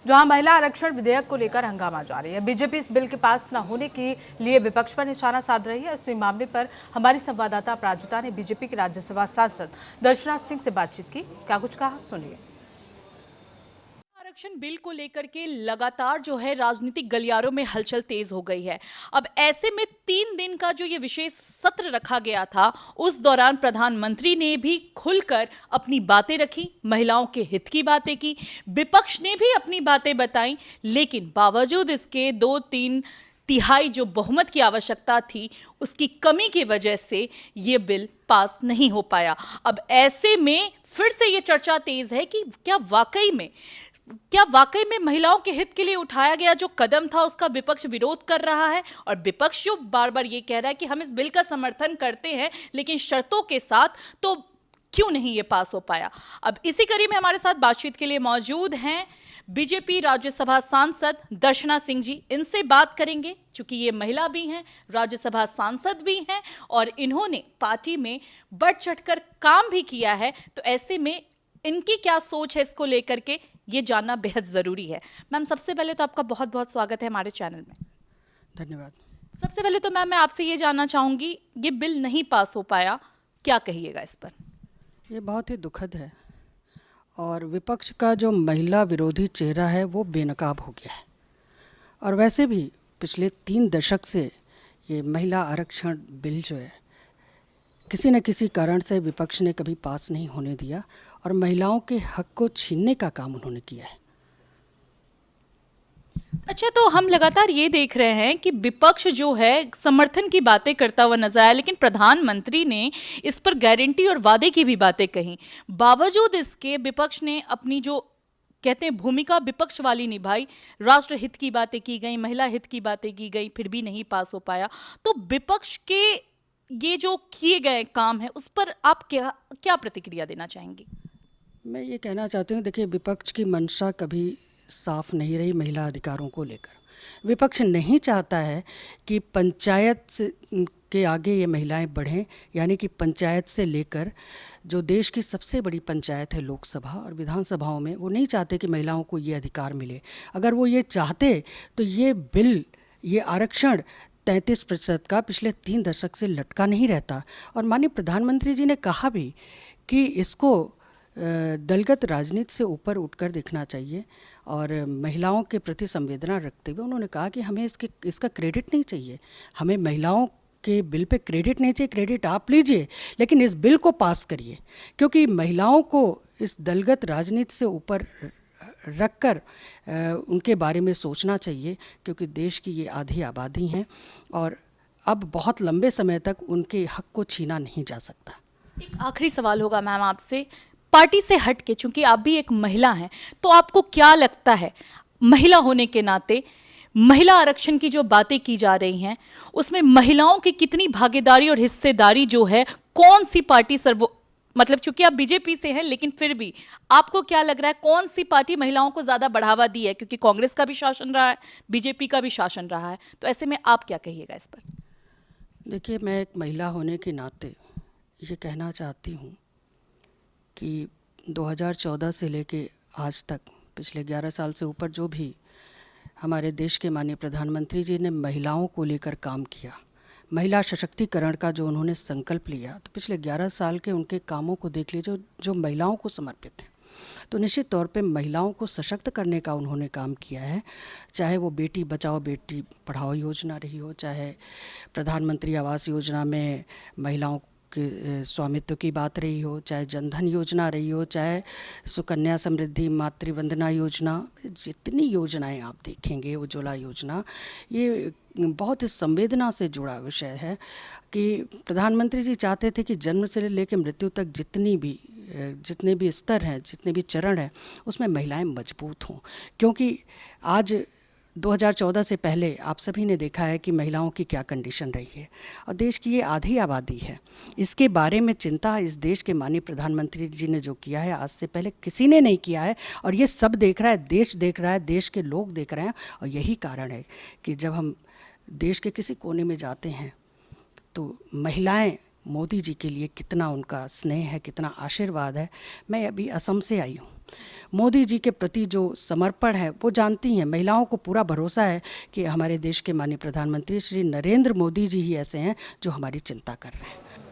जहां महिला आरक्षण विधेयक को लेकर हंगामा जारी है। बीजेपी इस बिल के पास न होने के लिए विपक्ष पर निशाना साध रही है। इसी मामले पर हमारी संवाददाता अपराजिता ने बीजेपी के राज्यसभा सांसद दर्शना सिंह से बातचीत की। क्या कुछ कहा, सुनिए। आरक्षण बिल को लेकर के लगातार जो है राजनीतिक गलियारों में हलचल तेज हो गई है। अब ऐसे में 3 दिन का जो ये विशेष सत्र रखा गया था, उस दौरान प्रधानमंत्री ने भी खुलकर अपनी बातें रखी, महिलाओं के हित की बातें की, विपक्ष ने भी अपनी बातें बताई, लेकिन बावजूद इसके 2-3 तिहाई जो बहुमत की आवश्यकता थी, उसकी कमी की वजह से ये बिल पास नहीं हो पाया। अब ऐसे में फिर से ये चर्चा तेज है कि क्या वाकई में महिलाओं के हित के लिए उठाया गया जो कदम था उसका विपक्ष विरोध कर रहा है, और विपक्ष जो बार बार ये कह रहा है कि हम इस बिल का समर्थन करते हैं लेकिन शर्तों के साथ, तो क्यों नहीं ये पास हो पाया। अब इसी कड़ी में हमारे साथ बातचीत के लिए मौजूद हैं बीजेपी राज्यसभा सांसद दर्शना सिंह जी। इनसे बात करेंगे चूंकि ये महिला भी हैं, राज्यसभा सांसद भी हैं और इन्होंने पार्टी में बढ़ चढ़कर काम भी किया है, तो ऐसे में इनकी क्या सोच है इसको लेकर के ये जानना बेहद ज़रूरी है। मैम, सबसे पहले तो आपका बहुत बहुत स्वागत है हमारे चैनल में। धन्यवाद। सबसे पहले तो मैम मैं आपसे ये जानना चाहूँगी, ये बिल नहीं पास हो पाया, क्या कहिएगा इस पर? ये बहुत ही दुखद है और विपक्ष का जो महिला विरोधी चेहरा है वो बेनकाब हो गया है। और वैसे भी पिछले 3 दशक से ये महिला आरक्षण बिल जो है किसी न किसी कारण से विपक्ष ने कभी पास नहीं होने दिया और महिलाओं के हक को छीनने का काम उन्होंने किया है। अच्छा, तो हम लगातार ये देख रहे हैं कि विपक्ष जो है समर्थन की बातें करता हुआ नजर आया, लेकिन प्रधानमंत्री ने इस पर गारंटी और वादे की भी बातें कही। बावजूद इसके विपक्ष ने अपनी जो कहते हैं भूमिका विपक्ष वाली निभाई, राष्ट्र हित की बातें की गई, महिला हित की बातें की गई, फिर भी नहीं पास हो पाया। तो विपक्ष के ये जो किए गए काम है उस पर आप क्या प्रतिक्रिया देना चाहेंगे? मैं ये कहना चाहती हूँ, देखिए, विपक्ष की मंशा कभी साफ नहीं रही महिला अधिकारों को लेकर। विपक्ष नहीं चाहता है कि पंचायत के आगे ये महिलाएं बढ़ें, यानी कि पंचायत से लेकर जो देश की सबसे बड़ी पंचायत है लोकसभा और विधानसभाओं में, वो नहीं चाहते कि महिलाओं को ये अधिकार मिले। अगर वो ये चाहते तो ये बिल, ये आरक्षण 33% का पिछले 3 दशक से लटका नहीं रहता। और माननीय प्रधानमंत्री जी ने कहा भी कि इसको दलगत राजनीति से ऊपर उठकर देखना चाहिए और महिलाओं के प्रति संवेदना रखते हुए उन्होंने कहा कि हमें इसका क्रेडिट नहीं चाहिए, हमें महिलाओं के बिल पे क्रेडिट नहीं चाहिए, क्रेडिट आप लीजिए लेकिन इस बिल को पास करिए, क्योंकि महिलाओं को इस दलगत राजनीति से ऊपर रखकर उनके बारे में सोचना चाहिए, क्योंकि देश की ये आधी आबादी हैं और अब बहुत लंबे समय तक उनके हक को छीना नहीं जा सकता। एक आखिरी सवाल होगा मैम आपसे, पार्टी से हट के, चूंकि आप भी एक महिला हैं, तो आपको क्या लगता है महिला होने के नाते महिला आरक्षण की जो बातें की जा रही हैं उसमें महिलाओं की कितनी भागीदारी और हिस्सेदारी जो है, कौन सी पार्टी मतलब चूंकि आप बीजेपी से हैं लेकिन फिर भी आपको क्या लग रहा है कौन सी पार्टी महिलाओं को ज्यादा बढ़ावा दी है? क्योंकि कांग्रेस का भी शासन रहा है, बीजेपी का भी शासन रहा है, तो ऐसे में आप क्या कहिएगा इस पर? देखिए, मैं एक महिला होने के नाते ये कहना चाहती हूँ कि 2014 से लेके आज तक पिछले 11 साल से ऊपर जो भी हमारे देश के माननीय प्रधानमंत्री जी ने महिलाओं को लेकर काम किया, महिला सशक्तिकरण का जो उन्होंने संकल्प लिया, तो पिछले 11 साल के उनके कामों को देख लीजिए जो महिलाओं को समर्पित हैं। तो निश्चित तौर पे महिलाओं को सशक्त करने का उन्होंने काम किया है, चाहे वो बेटी बचाओ बेटी पढ़ाओ योजना रही हो, चाहे प्रधानमंत्री आवास योजना में महिलाओं के स्वामित्व की बात रही हो, चाहे जनधन योजना रही हो, चाहे सुकन्या समृद्धि मातृवंदना योजना, जितनी योजनाएं आप देखेंगे, उज्ज्वला योजना, ये बहुत ही संवेदना से जुड़ा विषय है कि प्रधानमंत्री जी चाहते थे कि जन्म से लेकर मृत्यु तक जितने भी स्तर हैं, जितने भी चरण हैं, उसमें महिलाएं मजबूत हों। क्योंकि आज 2014 से पहले आप सभी ने देखा है कि महिलाओं की क्या कंडीशन रही है और देश की ये आधी आबादी है। इसके बारे में चिंता इस देश के माननीय प्रधानमंत्री जी ने जो किया है, आज से पहले किसी ने नहीं किया है और ये सब देख रहा है, देश देख रहा है, देश के लोग देख रहे हैं। और यही कारण है कि जब हम देश के किसी कोने में जाते हैं तो महिलाएं मोदी जी के लिए कितना उनका स्नेह है, कितना आशीर्वाद है। मैं अभी असम से आई हूँ, मोदी जी के प्रति जो समर्पण है वो जानती हैं। महिलाओं को पूरा भरोसा है कि हमारे देश के माननीय प्रधानमंत्री श्री नरेंद्र मोदी जी ही ऐसे हैं जो हमारी चिंता कर रहे हैं।